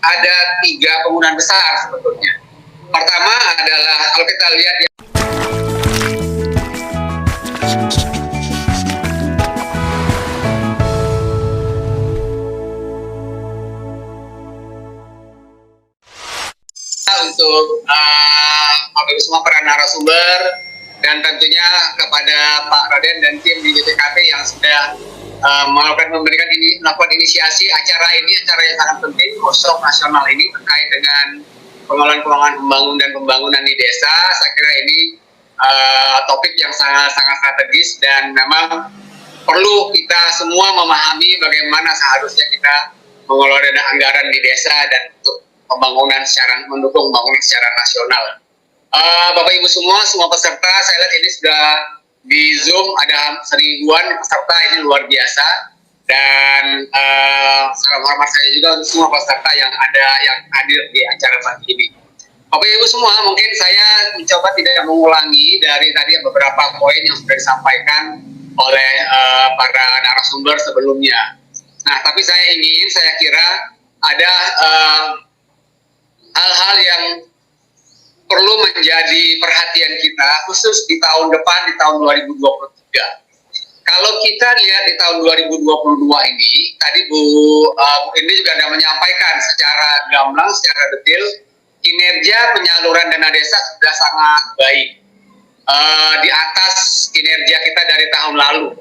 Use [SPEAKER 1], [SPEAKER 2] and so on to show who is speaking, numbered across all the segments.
[SPEAKER 1] ada 3 penggunaan besar sebetulnya. Pertama adalah kalau kita lihat untuk semua para narasumber dan tentunya kepada Pak Raden dan tim di BPKP yang sudah memberikan inisiasi acara ini, acara yang sangat penting, workshop nasional ini terkait dengan pengelolaan pembangunan di desa. Saya kira ini topik yang sangat strategis dan memang perlu kita semua memahami bagaimana seharusnya kita mengelola dana anggaran di desa dan untuk mendukung pembangunan secara nasional. Bapak Ibu semua peserta, saya lihat ini sudah di Zoom ada 1000-an peserta, ini luar biasa. Dan salam hormat saya juga untuk semua peserta yang hadir di acara pagi ini. Bapak Ibu semua, mungkin saya mencoba tidak mengulangi dari tadi beberapa poin yang sudah disampaikan oleh para narasumber sebelumnya. Nah, tapi saya kira ada hal-hal yang perlu menjadi perhatian kita khusus di tahun depan, di tahun 2023. Kalau kita lihat di tahun 2022 ini, tadi Bu Indi juga sudah menyampaikan secara gamblang, secara detail, kinerja penyaluran dana desa sudah sangat baik, di atas kinerja kita dari tahun lalu.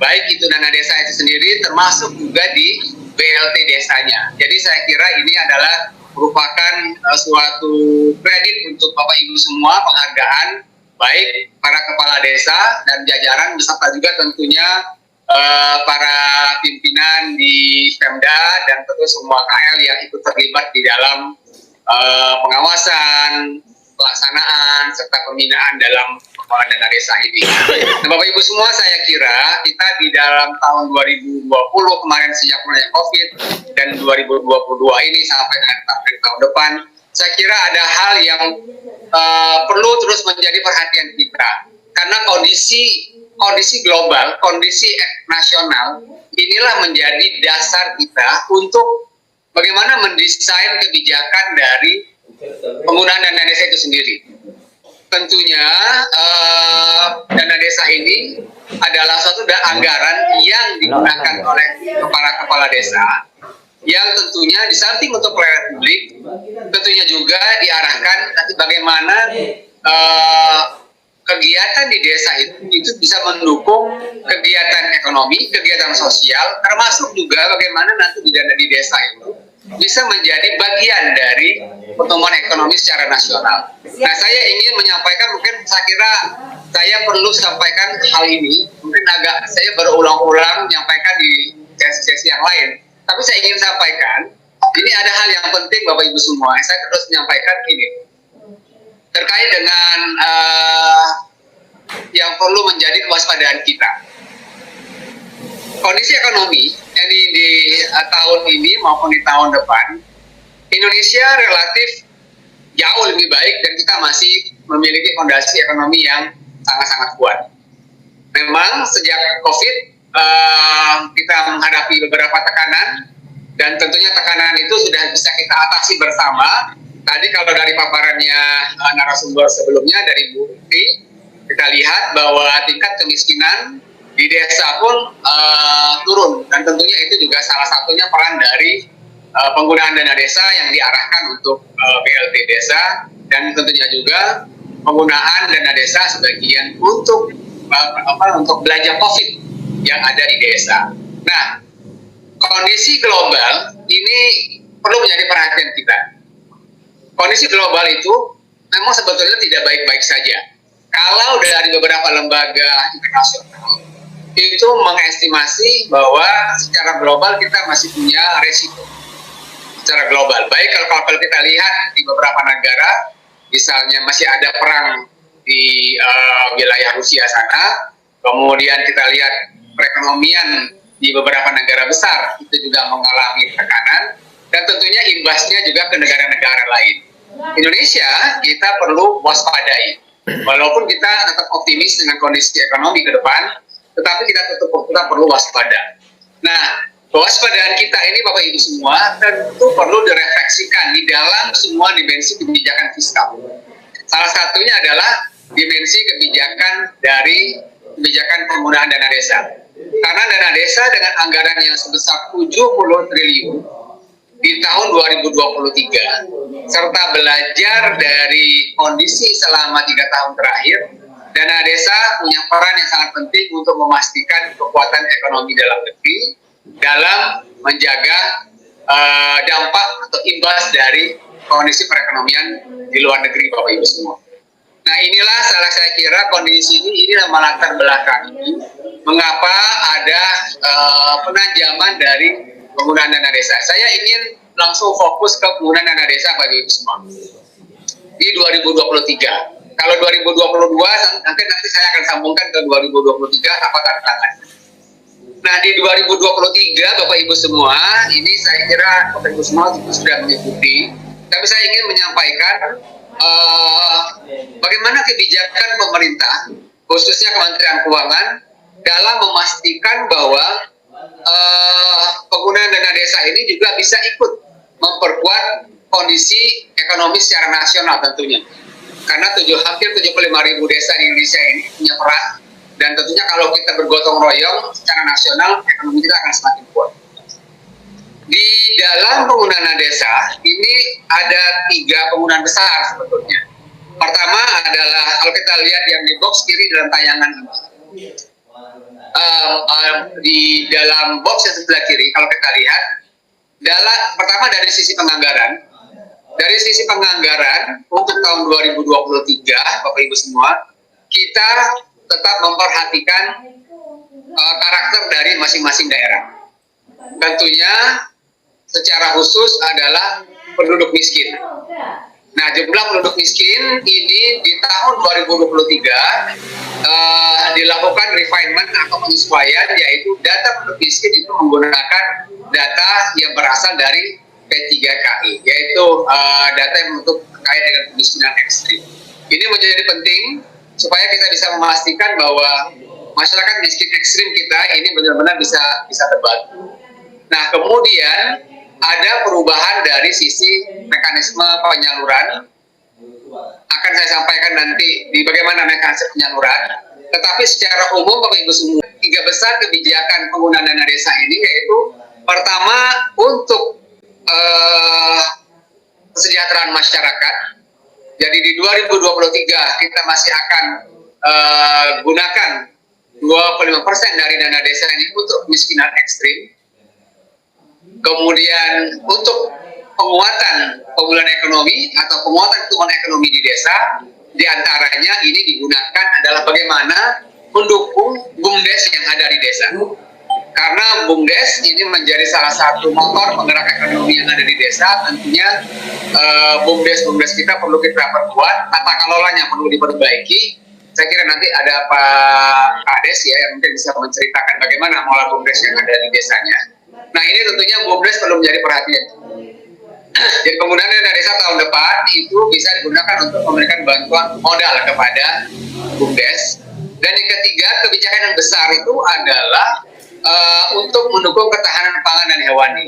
[SPEAKER 1] Baik itu dana desa itu sendiri, termasuk juga di BLT desanya. Jadi saya kira ini adalah merupakan suatu kredit untuk Bapak Ibu semua, penghargaan baik para kepala desa dan jajaran beserta juga tentunya para pimpinan di Pemda dan tentu semua KL yang ikut terlibat di dalam pengawasan, pelaksanaan serta pembinaan dalam pengelolaan dana desa ini. Nah, Bapak Ibu semua, saya kira kita di dalam tahun 2020 kemarin sejak mulai COVID dan 2022 ini sampai dengan tahun depan, saya kira ada hal yang perlu terus menjadi perhatian kita, karena kondisi global, kondisi nasional inilah menjadi dasar kita untuk bagaimana mendesain kebijakan dari penggunaan dana desa itu sendiri. Tentunya dana desa ini adalah suatu anggaran yang digunakan oleh kepala desa, yang tentunya di samping untuk pelayanan publik, tentunya juga diarahkan nanti bagaimana kegiatan di desa itu bisa mendukung kegiatan ekonomi, kegiatan sosial, termasuk juga bagaimana nanti di dana di desa itu bisa menjadi bagian dari pertumbuhan ekonomi secara nasional. Nah, saya ingin menyampaikan, mungkin saya kira saya perlu sampaikan hal ini, mungkin saya berulang-ulang menyampaikan di sesi-sesi yang lain. Tapi saya ingin sampaikan, ini ada hal yang penting Bapak Ibu semua. Saya terus menyampaikan ini terkait dengan yang perlu menjadi kewaspadaan kita. Kondisi ekonomi ini di tahun ini maupun di tahun depan, Indonesia relatif jauh lebih baik dan kita masih memiliki fondasi ekonomi yang sangat-sangat kuat. Memang sejak COVID kita menghadapi beberapa tekanan dan tentunya tekanan itu sudah bisa kita atasi bersama. Tadi kalau dari paparannya narasumber sebelumnya dari Bu Uti, kita lihat bahwa tingkat kemiskinan di desa pun turun, dan tentunya itu juga salah satunya peran dari penggunaan dana desa yang diarahkan untuk BLT desa, dan tentunya juga penggunaan dana desa sebagian untuk belanja COVID yang ada di desa. Nah, kondisi global ini perlu menjadi perhatian kita. Kondisi global itu memang sebetulnya tidak baik-baik saja. Kalau dari beberapa lembaga internasional itu mengestimasi bahwa secara global kita masih punya resiko secara global. Baik kalau kita lihat di beberapa negara, misalnya masih ada perang di wilayah Rusia sana, kemudian kita lihat perekonomian di beberapa negara besar itu juga mengalami tekanan, dan tentunya imbasnya juga ke negara-negara lain. Indonesia kita perlu waspadai, walaupun kita tetap optimis dengan kondisi ekonomi ke depan, tetapi kita perlu waspada. Nah, Kewaspadaan kita ini Bapak Ibu semua tentu perlu direfleksikan di dalam semua dimensi kebijakan fiskal. Salah satunya adalah dimensi kebijakan dari kebijakan penggunaan dana desa. Karena dana desa dengan anggaran yang sebesar 70 triliun di tahun 2023 serta belajar dari kondisi selama 3 tahun terakhir, dana desa punya peran yang sangat penting untuk memastikan kekuatan ekonomi dalam negeri dalam menjaga dampak atau imbas dari kondisi perekonomian di luar negeri Bapak Ibu semua. Nah inilah saya kira kondisi ini melatar belakangi mengapa ada penajaman dari penggunaan dana desa. Saya ingin langsung fokus ke penggunaan dana desa Bapak Ibu semua di 2023. Kalau 2022 nanti saya akan sambungkan ke 2023 apa tantangannya. Nah di 2023 Bapak Ibu semua, ini saya kira Bapak Ibu semua sudah mengikuti, tapi saya ingin menyampaikan bagaimana kebijakan pemerintah, khususnya Kementerian Keuangan, dalam memastikan bahwa penggunaan dana desa ini juga bisa ikut memperkuat kondisi ekonomi secara nasional tentunya. Karena hampir 75.000 desa di Indonesia ini punya peran, dan tentunya kalau kita bergotong royong secara nasional, ekonomi kita akan semakin kuat. Di dalam penggunaan dana desa, ini ada 3 penggunaan besar sebetulnya. Pertama adalah, kalau kita lihat yang di box kiri dalam tayangan ini, di dalam box yang sebelah kiri, kalau kita lihat, pertama dari sisi penganggaran. Dari sisi penganggaran untuk tahun 2023, Bapak Ibu semua, kita tetap memperhatikan karakter dari masing-masing daerah. Tentunya secara khusus adalah penduduk miskin. Nah, jumlah penduduk miskin ini di tahun 2023 dilakukan refinement atau penyesuaian, yaitu data penduduk miskin itu menggunakan data yang berasal dari P3KI, yaitu data yang untuk terkait dengan kemiskinan ekstrim. Ini menjadi penting supaya kita bisa memastikan bahwa masyarakat miskin ekstrim kita ini benar-benar bisa terbantu. Nah, kemudian ada perubahan dari sisi mekanisme penyaluran. Akan saya sampaikan nanti di bagaimana mekanisme penyaluran. Tetapi secara umum Bapak Ibu semua, 3 besar kebijakan penggunaan dana desa ini yaitu pertama untuk kesejahteraan masyarakat. Jadi di 2023 kita masih akan gunakan 25% dari dana desa ini untuk kemiskinan ekstrim. Kemudian untuk penguatan pemulihan ekonomi atau penguatan pertumbuhan ekonomi di desa, diantaranya ini digunakan adalah bagaimana mendukung BUMDes yang ada di desa. Karena BUMDes ini menjadi salah satu motor penggerak ekonomi yang ada di desa, tentunya BUMDes kita perlu kita perkuat, tata kelolanya perlu diperbaiki. Saya kira nanti ada Pak Kades ya yang mungkin bisa menceritakan bagaimana mengelola BUMDes yang ada di desanya. Nah ini tentunya BUMDes perlu menjadi perhatian. Jadi penggunaan dana desa tahun depan itu bisa digunakan untuk memberikan bantuan modal kepada BUMDes. Dan yang ketiga, kebijakan yang besar itu adalah untuk mendukung ketahanan pangan dan hewani.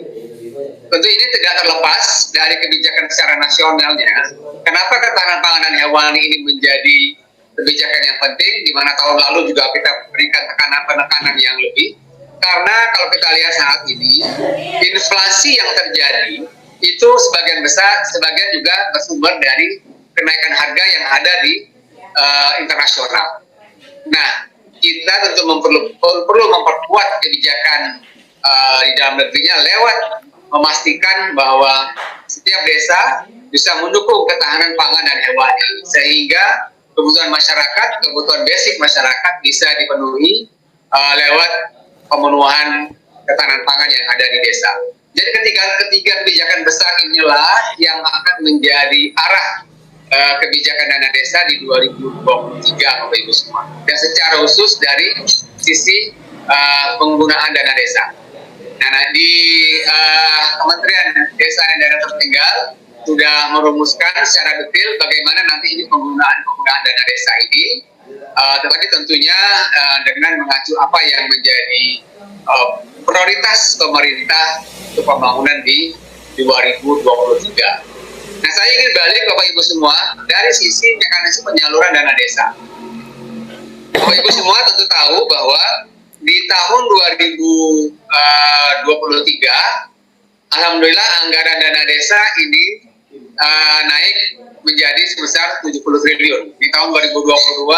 [SPEAKER 1] Tentu ini tidak terlepas dari kebijakan secara nasionalnya. Kenapa ketahanan pangan dan hewani ini menjadi kebijakan yang penting, di mana tahun lalu juga kita berikan penekanan yang lebih. Karena kalau kita lihat saat ini, inflasi yang terjadi itu sebagian juga bersumber dari kenaikan harga yang ada di internasional. Nah, kita tentu perlu memperkuat kebijakan di dalam negerinya lewat memastikan bahwa setiap desa bisa mendukung ketahanan pangan dan hewani, sehingga kebutuhan masyarakat, kebutuhan basic masyarakat bisa dipenuhi lewat pemenuhan ketahanan pangan yang ada di desa. Jadi ketiga kebijakan besar inilah yang akan menjadi arah kebijakan dana desa di 2023 Bapak Ibu semua. Dan secara khusus dari sisi penggunaan dana desa. Nah, di Kementerian Desa dan Daerah Tertinggal sudah merumuskan secara detail bagaimana nanti ini penggunaan dana desa ini Tetapi tentunya dengan mengacu apa yang menjadi prioritas pemerintah untuk pembangunan di 2023. Nah, saya ingin balik Bapak Ibu semua dari sisi mekanisme penyaluran dana desa. Bapak Ibu semua tentu tahu bahwa di tahun 2023, alhamdulillah anggaran dana desa ini naik menjadi sebesar 70 triliun. Di tahun 2022,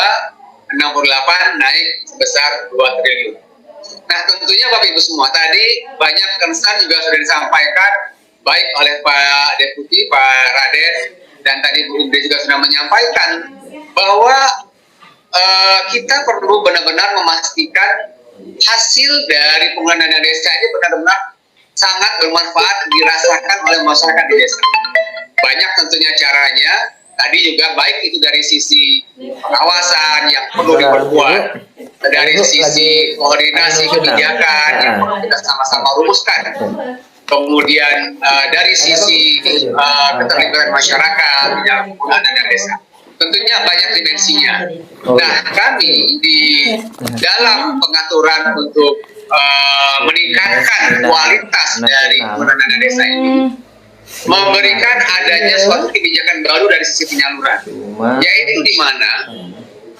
[SPEAKER 1] 68 naik sebesar 2 triliun. Nah, tentunya Bapak Ibu semua, tadi banyak concern juga sudah disampaikan baik oleh Pak Deputi, Pak Raden, dan tadi Bu Indri juga sudah menyampaikan bahwa kita perlu benar-benar memastikan hasil dari penggunaan dana desa ini benar-benar sangat bermanfaat dirasakan oleh masyarakat di desa. Banyak tentunya caranya, tadi juga baik itu dari sisi pengawasan yang perlu diperkuat, dari sisi koordinasi kebijakan yang perlu kita sama-sama rumuskan, kemudian dari sisi keterlibatan masyarakat dalam penggunaan dana desa. Tentunya banyak dimensinya. Nah, kami di dalam pengaturan untuk meningkatkan kualitas dari penggunaan dana desa ini, memberikan adanya suatu kebijakan baru dari sisi penyaluran, yaitu di mana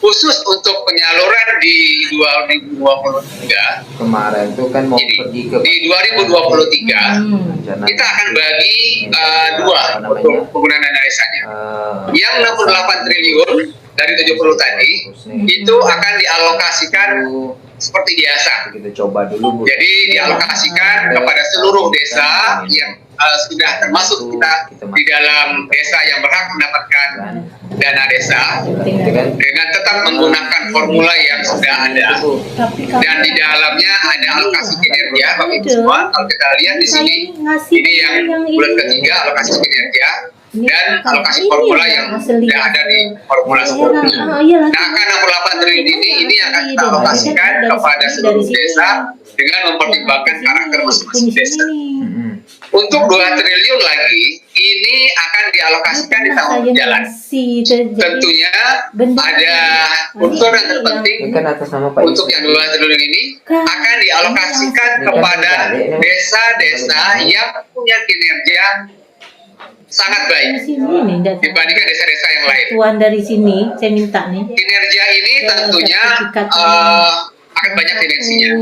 [SPEAKER 1] khusus untuk penyaluran di 2023
[SPEAKER 2] kemarin itu kan mau pergi ke
[SPEAKER 1] di 2023 kita akan bagi dua untuk penggunaan dana desanya. Yang 68 triliun dari 70 tadi itu akan dialokasikan seperti biasa.
[SPEAKER 2] Kita coba dulu, Bu.
[SPEAKER 1] Jadi dialokasikan kepada seluruh desa yang sudah termasuk kita di dalam desa yang berhak mendapatkan dana desa dengan tetap menggunakan formula yang sudah ada, dan di dalamnya ada alokasi kinerja. Bapak Ibu semua, kalau kita lihat di sini, ini yang bulan ketiga alokasi kinerja dan alokasi formula yang sudah ada di formula sebelumnya. Nah, akan 68 triliun ini yang akan kita alokasikan kepada seluruh desa dengan mempertimbangkan karakter masing-masing desa. Untuk 2 triliun lagi, ini akan dialokasikan di tahun berjalan. Tentunya ada unsur yang terpenting untuk yang 2 triliun ini akan dialokasikan kepada desa-desa yang punya kinerja sangat baik dibandingkan desa-desa yang lain.
[SPEAKER 3] Tuan dari sini, saya minta nih.
[SPEAKER 1] Kinerja ini tentunya akan banyak dimensinya.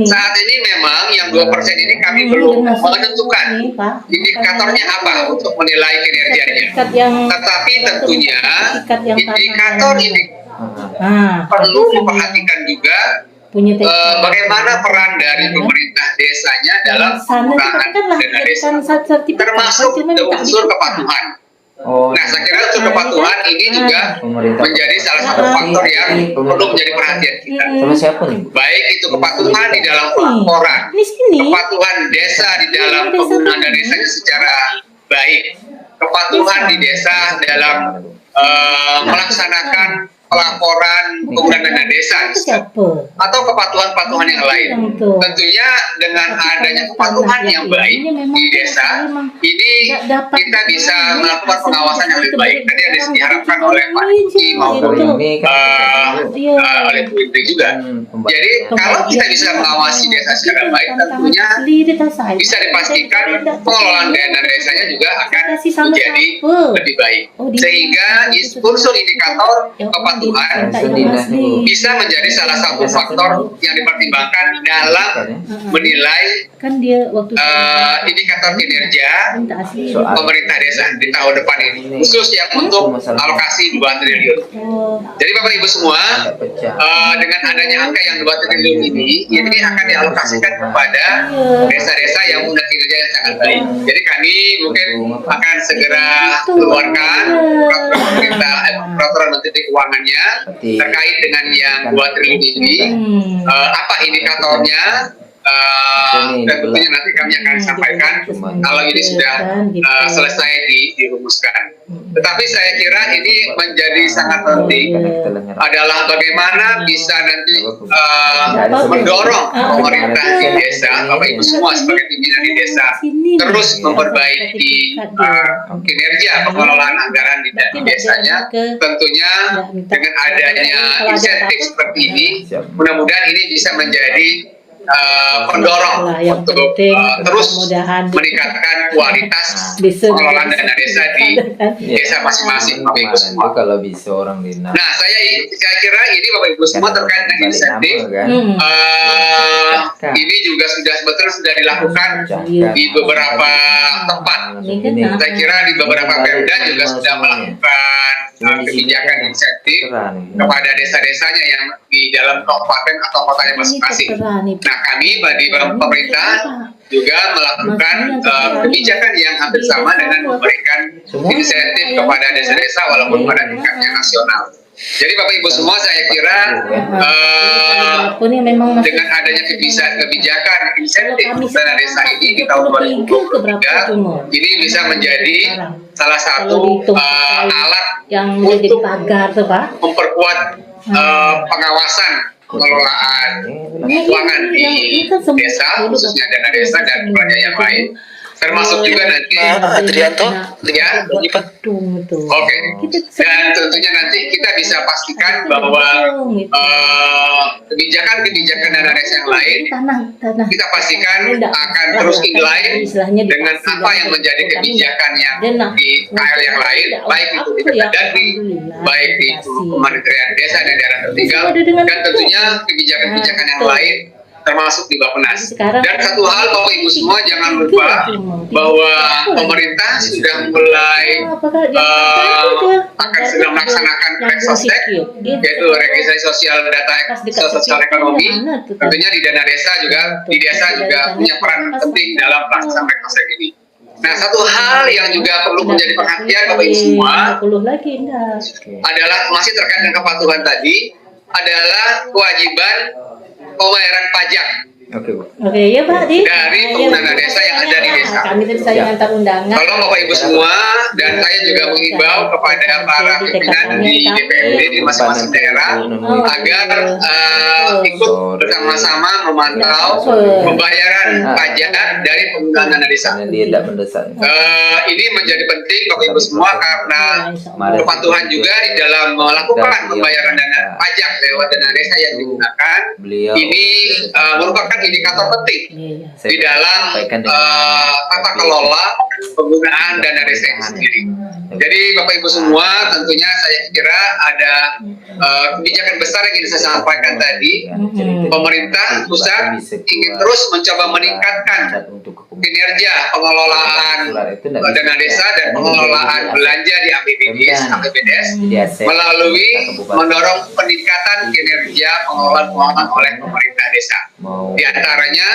[SPEAKER 1] Saat ini memang yang 2% ini kami belum menentukan indikatornya apa untuk menilai kinerjanya. Tetapi tentunya indikator ini perlu memperhatikan juga bagaimana peran dari pemerintah desanya dalam pengurangan dana desa, termasuk unsur kepatuhan. Nah, saya kira unsur kepatuhan ini juga menjadi salah satu faktor yang perlu menjadi perhatian kita. Baik itu kepatuhan di dalam pelaporan, kepatuhan desa di dalam penggunaan dana desanya secara baik, kepatuhan di desa dalam melaksanakan pelaporan penggunaan dana desa atau kepatuhan-kepatuhan yang lain. Tentunya dengan adanya kepatuhan yang baik di desa ini kita bisa melakukan pengawasan yang lebih baik. Tadi yang diharapkan oleh Pak Diki maupun oleh Bu Indri juga. Jadi kalau kita bisa mengawasi desa secara baik, tentunya bisa dipastikan pengelolaan dana desanya juga akan menjadi lebih baik, sehingga unsur indikator kepatuhan bisa menjadi salah satu faktor yang dipertimbangkan dalam menilai indikator kinerja pemerintah desa di tahun depan ini, khusus yang untuk alokasi 2 triliun. Jadi Bapak Ibu semua, dengan adanya angka yang 2 triliun ini akan dialokasikan kepada desa-desa yang punya kinerja yang sangat baik. Jadi kami mungkin akan segera keluarkan peraturan Menteri Keuangannya terkait dengan yang 2 triliun ini, apa indikatornya, dan tentunya nanti kami akan sampaikan kalau ini sudah selesai dirumuskan. Tetapi saya kira ini menjadi sangat penting adalah bagaimana bisa nanti mendorong pemerintah di desa, Bapak Ibu semua sebagai pimpinan di desa, terus memperbaiki kinerja pengelolaan anggaran di desanya. Tentunya dengan adanya insentif seperti ini, mudah-mudahan ini bisa menjadi pendorong untuk terus meningkatkan kualitas pengelolaan dana desa di desa masing-masing, Bapak Ibu semua.
[SPEAKER 2] Kalau bisa orang dinas.
[SPEAKER 1] Nah, saya kira ini Bapak Ibu semua terkait dengan insentif, ini juga sebetulnya sudah dilakukan di beberapa tempat. Saya kira di beberapa Pemda juga sudah melakukan kebijakan insentif kepada desa-desanya yang di dalam kabupaten atau kotanya masing-masing. Nah, kami di pemerintah juga melakukan kebijakan yang hampir sama dengan memberikan insentif kepada desa-desa walaupun pada tingkatnya nasional. Jadi Bapak Ibu semua, saya kira dengan adanya kebijakan insentif dana desa ini di tahun 2023 ini bisa menjadi salah satu alat untuk memperkuat pengawasan pengelolaan keuangan di desa, khususnya dana desa dan belanja yang lain, termasuk juga nanti
[SPEAKER 4] Adrianto
[SPEAKER 1] ya. Oke. Dan tentunya nanti kita bisa pastikan bahwa kebijakan dana desa yang lain kita pastikan akan terus inline dengan apa yang menjadi kebijakan yang di KL yang lain, baik itu di Kemendagri, baik di Kementerian Desa dan Daerah Tertinggal, dan tentunya kebijakan-kebijakan yang lain termasuk di Bappenas. Dan satu hal Bapak Ibu semua, jangan lupa bahwa pemerintah sudah mulai akan sedang melaksanakan Reksostek, yaitu registrasi sosial data sosial ekonomi. Tentunya di dana desa juga, di desa juga punya peran penting dalam pelaksanaan Reksostek ini. Nah, satu hal yang juga perlu menjadi perhatian Bapak Ibu semua adalah masih terkait dengan kepatuhan tadi, adalah kewajiban pembayaran pajak
[SPEAKER 3] ya Pak
[SPEAKER 1] dari pengguna desa yang ada di desa.
[SPEAKER 3] Kami tadi saya antar undangan.
[SPEAKER 1] Kalau Bapak Ibu semua, dan saya juga mengimbau kepada para pimpinan di DPRD di masing-masing daerah agar ikut bersama-sama memantau pembayaran pajak dari penggunaan dana desa. Ini menjadi penting Bapak Ibu semua karena kepatuhan juga di dalam melakukan pembayaran dana pajak lewat dana desa yang digunakan. Ini merupakan indikator penting di dalam tata kelola penggunaan dana desa itu sendiri. Jadi Bapak Ibu semua, tentunya saya kira ada kebijakan besar yang ingin saya sampaikan tadi. Pemerintah pusat ingin terus mencoba meningkatkan kinerja pengelolaan dana desa dan pengelolaan belanja di APBDes melalui mendorong peningkatan kinerja pengelolaan keuangan oleh pemerintah desa. Di antaranya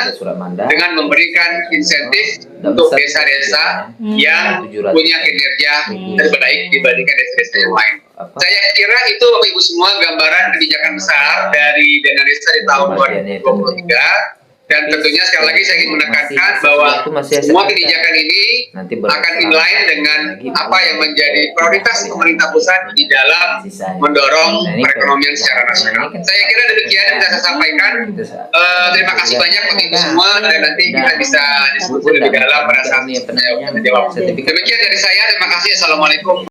[SPEAKER 1] dengan memberikan insentif untuk desa-desa yang punya kinerja terbaik dibandingkan desa-desa yang lain. Saya kira itu Bapak Ibu semua gambaran kebijakan besar dari dana desa di tahun 2023. Dan tentunya sekali lagi saya ingin menekankan bahwa semua kebijakan ini akan inline dengan apa yang menjadi prioritas pemerintah pusat di dalam mendorong perekonomian secara nasional. Saya kira demikian yang bisa saya sampaikan. Terima kasih banyak Bapak Ibu semua, dan nanti kita bisa diskusi lebih dalam pada saat saya menjawab. Demikian dari saya, terima kasih. Assalamualaikum.